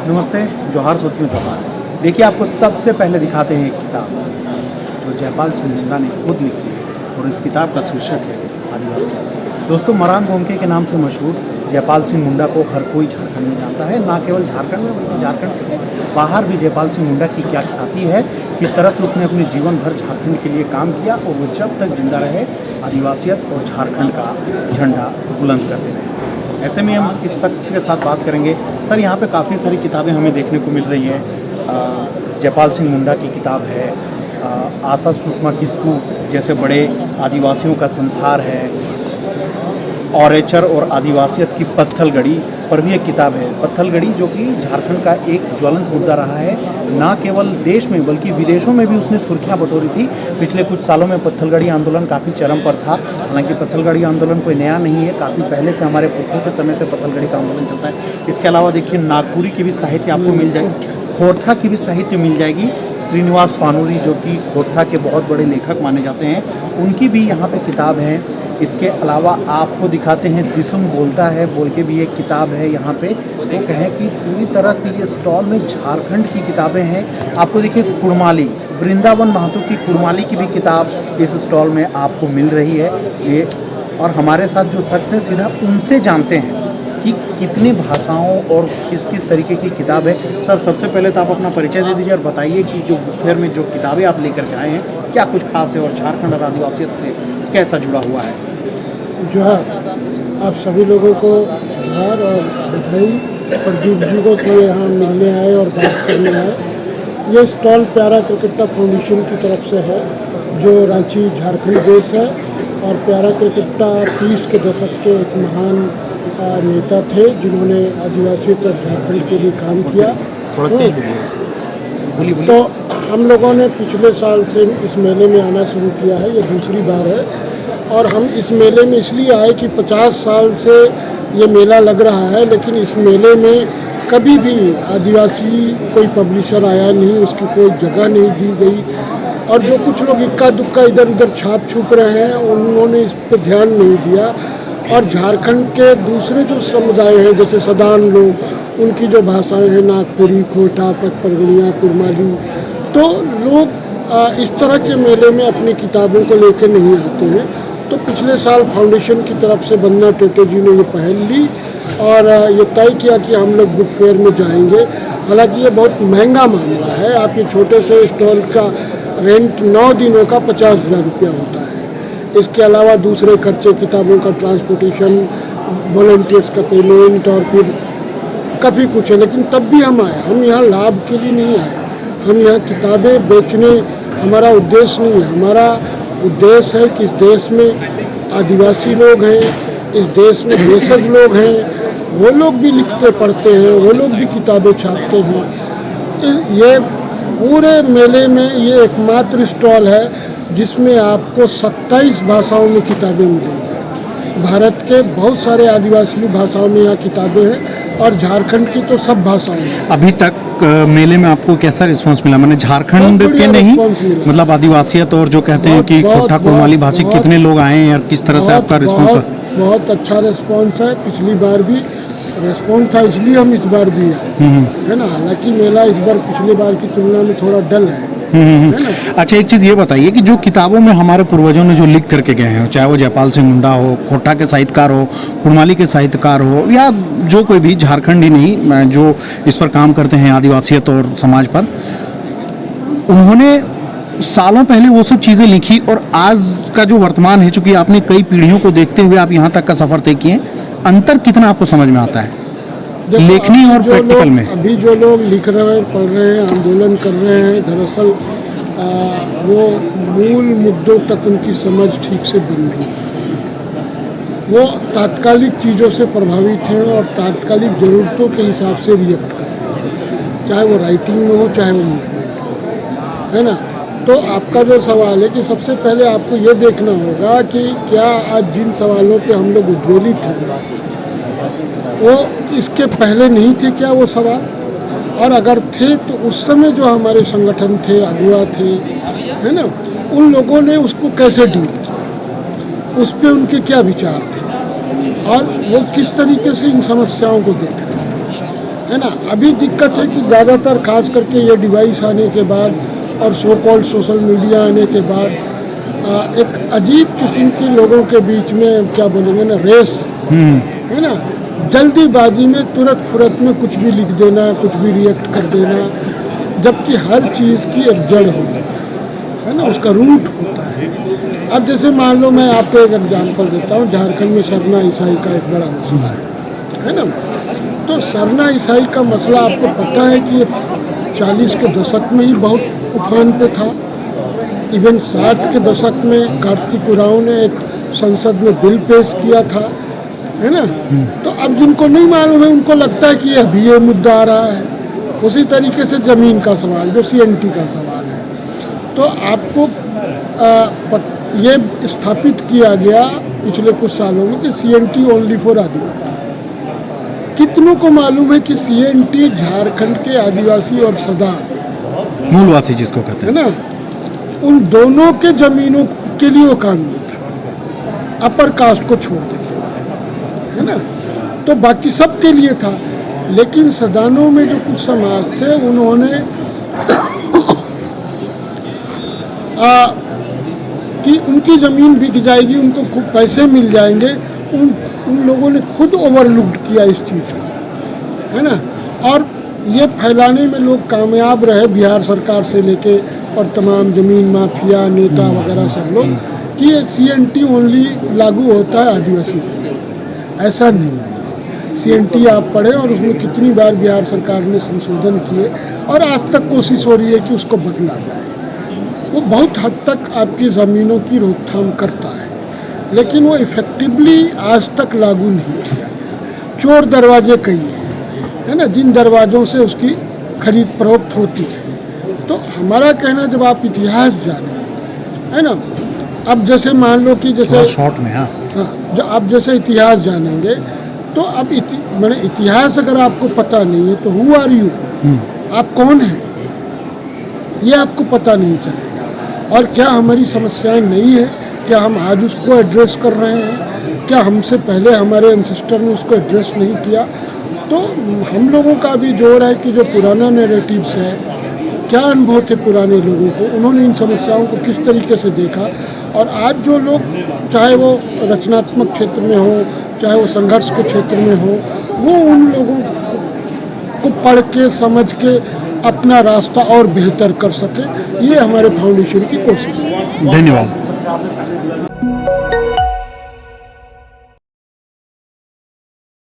नमस्ते, जोहार सोतियों जोहार। देखिए, आपको सबसे पहले दिखाते हैं एक किताब जो जयपाल सिंह मुंडा ने खुद लिखी है और इस किताब का शीर्षक है आदिवासी। दोस्तों, मरान गोमके के नाम से मशहूर जयपाल सिंह मुंडा को हर कोई झारखंड में जानता है। ना केवल झारखंड में बल्कि झारखंड के बाहर भी जयपाल सिंह मुंडा की क्या ख्याति है, किस तरह से उसने अपने जीवन भर झारखंड के लिए काम किया और वो जब तक जिंदा रहे आदिवासियत और झारखंड का झंडा बुलंद करते रहे। ऐसे में हम इस शख्स के साथ बात करेंगे। सर, यहाँ पे काफ़ी सारी किताबें हमें देखने को मिल रही हैं। जयपाल सिंह मुंडा की किताब है, आशा सुषमा किस्कू जैसे बड़े आदिवासियों का संसार है, औरेचर और आदिवासियत की पत्थलगड़ी पर भी एक किताब है। पत्थलगड़ी जो कि झारखंड का एक ज्वलंत मुद्दा रहा है, ना केवल देश में बल्कि विदेशों में भी उसने सुर्खियां बटोरी थी। पिछले कुछ सालों में पत्थलगड़ी आंदोलन काफ़ी चरम पर था। हालांकि पत्थलगड़ी आंदोलन कोई नया नहीं है, काफ़ी पहले से हमारे पुरखों के समय से पत्थलगड़ी का आंदोलन चलता है। इसके अलावा देखिए, नागपुरी की भी साहित्य आपको मिल जाएगी, खोरथा की भी साहित्य मिल जाएगी। श्रीनिवास पानूरी जो कि खोरथा के बहुत बड़े लेखक माने जाते हैं, उनकी भी यहाँ पे किताब है। इसके अलावा आपको दिखाते हैं दिसुम बोलता है बोल के भी एक किताब है यहाँ पे। तो कहें कि पूरी तरह से ये स्टॉल में झारखंड की किताबें हैं। आपको देखिए, कुड़माली वृंदावन महतो की कुड़माली की भी किताब इस स्टॉल में आपको मिल रही है। ये और हमारे साथ जो शख्स हैं, सीधा उनसे जानते हैं कि कितनी भाषाओं और किस किस तरीके की किताब है। सर, सबसे पहले तो आप अपना परिचय दे दीजिए और बताइए कि जो बुक फेयर में जो किताबें आप लेकर के आए हैं, क्या कुछ खास है और झारखंड और आदिवासियत से कैसा जुड़ा हुआ है। जोहार, आप सभी लोगों को जोहार और बधाई। प्रदीप जी को तो यहाँ मिलने आए और बात करने आए। ये स्टॉल प्यारा क्रिकेटा फाउंडेशन की तरफ से है, जो रांची झारखंड बेस है। और प्यारा क्रिकेटा 30 के दशक के एक महान नेता थे जिन्होंने आदिवासी और झारखंड के लिए काम किया। तो हम लोगों ने पिछले साल से इस मेले में आना शुरू किया है, ये दूसरी बार है। और हम इस मेले में इसलिए आए कि 50 साल से ये मेला लग रहा है, लेकिन इस मेले में कभी भी आदिवासी कोई पब्लिशर आया नहीं, उसकी कोई जगह नहीं दी गई। और जो कुछ लोग इक्का दुक्का इधर उधर छाप छुप रहे हैं, उन्होंने इस पर ध्यान नहीं दिया। और झारखंड के दूसरे जो समुदाय हैं, जैसे सदान लोग, उनकी जो भाषाएं हैं, नागपुरी, खोटा, पचपरगड़िया, कुड़माली, तो लोग इस तरह के मेले में अपनी किताबों को लेकर नहीं आते हैं। तो पिछले साल फाउंडेशन की तरफ से बन्ना टेटे जी ने ये पहल ली और ये तय किया कि हम लोग बुक फेयर में जाएंगे। हालांकि ये बहुत महंगा मामला है। आप ये छोटे से स्टॉल का रेंट 9 दिनों का 50,000 रुपया होता है। इसके अलावा दूसरे खर्चे, किताबों का ट्रांसपोर्टेशन, वॉलंटियर्स का पेमेंट और फिर काफ़ी कुछ है। लेकिन तब भी हम आए, हम यहाँ लाभ के लिए नहीं आए, हम यहाँ किताबें बेचने हमारा उद्देश्य नहीं है। हमारा उद्देश्य है कि इस देश में आदिवासी लोग हैं, इस देश में भेषज लोग हैं, वो लोग भी लिखते पढ़ते हैं, वो लोग भी किताबें छापते हैं। ये पूरे मेले में ये एकमात्र स्टॉल है जिसमें आपको 27 भाषाओं में किताबें मिलेंगी। भारत के बहुत सारे आदिवासी भाषाओं में यहाँ किताबें हैं और झारखंड की तो सब भाषाएं हैं। अभी तक मेले में आपको कैसा रिस्पांस मिला? मैंने झारखंड के नहीं, मतलब आदिवासियत और जो कहते हैं कि खोटा कुड़माली भाषी, कितने लोग आए हैं और किस तरह से आपका रिस्पांस है? बहुत अच्छा रिस्पांस है। पिछली बार भी रिस्पांस था, इसलिए हम इस बार भी आए, है ना। हालांकि मेला इस बार पिछली बार की तुलना में थोड़ा डल है ना। अच्छा, एक चीज़ ये बताइए कि जो किताबों में हमारे पूर्वजों ने जो लिख करके गए हैं, चाहे वो जयपाल सिंह मुंडा हो, खोटा के साहित्यकार हो, कुड़माली के साहित्यकार हो, या जो कोई भी झारखंड ही नहीं जो इस पर काम करते हैं आदिवासियत और समाज पर, उन्होंने सालों पहले वो सब चीज़ें लिखी और आज का जो वर्तमान है, चूँकि आपने कई पीढ़ियों को देखते हुए आप यहाँ तक का सफ़र तय किए, अंतर कितना आपको समझ में आता है लेखनी और प्रैक्टिकल में? अभी जो लोग लिख रहे हैं, पढ़ रहे हैं, आंदोलन कर रहे हैं, दरअसल वो मूल मुद्दों तक उनकी समझ ठीक से बन नहीं पाती। वो तात्कालिक चीज़ों से प्रभावित हैं और तात्कालिक ज़रूरतों के हिसाब से रिएक्ट कर रहे हैं, चाहे वो राइटिंग में हो, चाहे वो मूवमेंट हो, है ना। तो आपका जो सवाल है कि सबसे पहले आपको ये देखना होगा कि क्या आज जिन सवालों पे हम लोग उद्वेलित हैं, वो इसके पहले नहीं थे क्या वो सवाल? और अगर थे तो उस समय जो हमारे संगठन थे, अगुआ थे, है ना, उन लोगों ने उसको कैसे डील किया, उस पर उनके क्या विचार थे और वो किस तरीके से इन समस्याओं को देख रहे थे, है ना। अभी दिक्कत है कि ज़्यादातर खास करके ये डिवाइस आने के बाद और सो कॉल्ड सोशल मीडिया आने के बाद एक अजीब किस्म के लोगों के बीच में क्या बोलेंगे ना, रेस है ना। जल्दीबाजी में तुरंत फुरत में कुछ भी लिख देना, कुछ भी रिएक्ट कर देना, जबकि हर चीज़ की एक जड़ होती है ना, उसका रूट होता है। अब जैसे मान लो मैं आपको एक एग्जांपल देता हूँ, झारखंड में सरना ईसाई का एक बड़ा मसला है ना। तो सरना ईसाई का मसला आपको पता है कि ये 40 के दशक में ही बहुत उफान पे था। इवन 60 के दशक में कार्तिक उरांव ने एक संसद में बिल पेश किया था, है ना। तो अब जिनको नहीं मालूम है उनको लगता है कि अभी ये मुद्दा आ रहा है। उसी तरीके से ज़मीन का सवाल, जो CNT का सवाल है, तो आपको ये स्थापित किया गया पिछले कुछ सालों में कि CNT ओनली फॉर आदिवासी। कितनों को मालूम है कि CNT झारखंड के आदिवासी और सदान, मूलवासी जिसको कहते है ना, उन दोनों के ज़मीनों के लिए वो कानून था, अपर कास्ट को छोड़ देके, है ना। तो बाकी सब के लिए था। लेकिन सदानों में जो कुछ समाज थे उन्होंने कि उनकी ज़मीन बिक जाएगी, उनको खूब पैसे मिल जाएंगे, उन लोगों ने खुद ओवरलुक्ड किया इस चीज़ को, है ना। और ये फैलाने में लोग कामयाब रहे, बिहार सरकार से लेके और तमाम ज़मीन माफिया नेता वगैरह सब लोग, कि ये CNT ओनली लागू होता है आदिवासी। ऐसा नहीं है। CNT आप पढ़ें और उसमें कितनी बार बिहार सरकार ने संशोधन किए और आज तक कोशिश हो रही है कि उसको बदला जाए। वो बहुत हद तक आपकी ज़मीनों की रोकथाम करता है, लेकिन वो इफ़ेक्टिवली आज तक लागू नहीं किया गया। चोर दरवाजे कई है ना, जिन दरवाज़ों से उसकी खरीद फरोख्त होती है। तो हमारा कहना, जब आप इतिहास जानें, है ना, अब जैसे मान लो कि जैसे शॉर्ट में, हाँ, जो आप जैसे इतिहास जानेंगे, तो अब मैंने इतिहास अगर आपको पता नहीं है तो हु आर यू, आप कौन हैं, ये आपको पता नहीं चलेगा। और क्या हमारी समस्याएं नहीं है, क्या हम आज उसको एड्रेस कर रहे हैं, क्या हमसे पहले हमारे एंसेस्टर ने उसको एड्रेस नहीं किया। तो हम लोगों का भी जोर है कि जो पुराना नैरेटिव्स है, क्या अनुभव थे पुराने लोगों को, उन्होंने इन समस्याओं को किस तरीके से देखा, और आज जो लोग, चाहे वो रचनात्मक क्षेत्र में हो, चाहे वो संघर्ष के क्षेत्र में हो, वो उन लोगों को पढ़ के समझ के अपना रास्ता और बेहतर कर सके। ये हमारे फाउंडेशन की कोशिश है। धन्यवाद।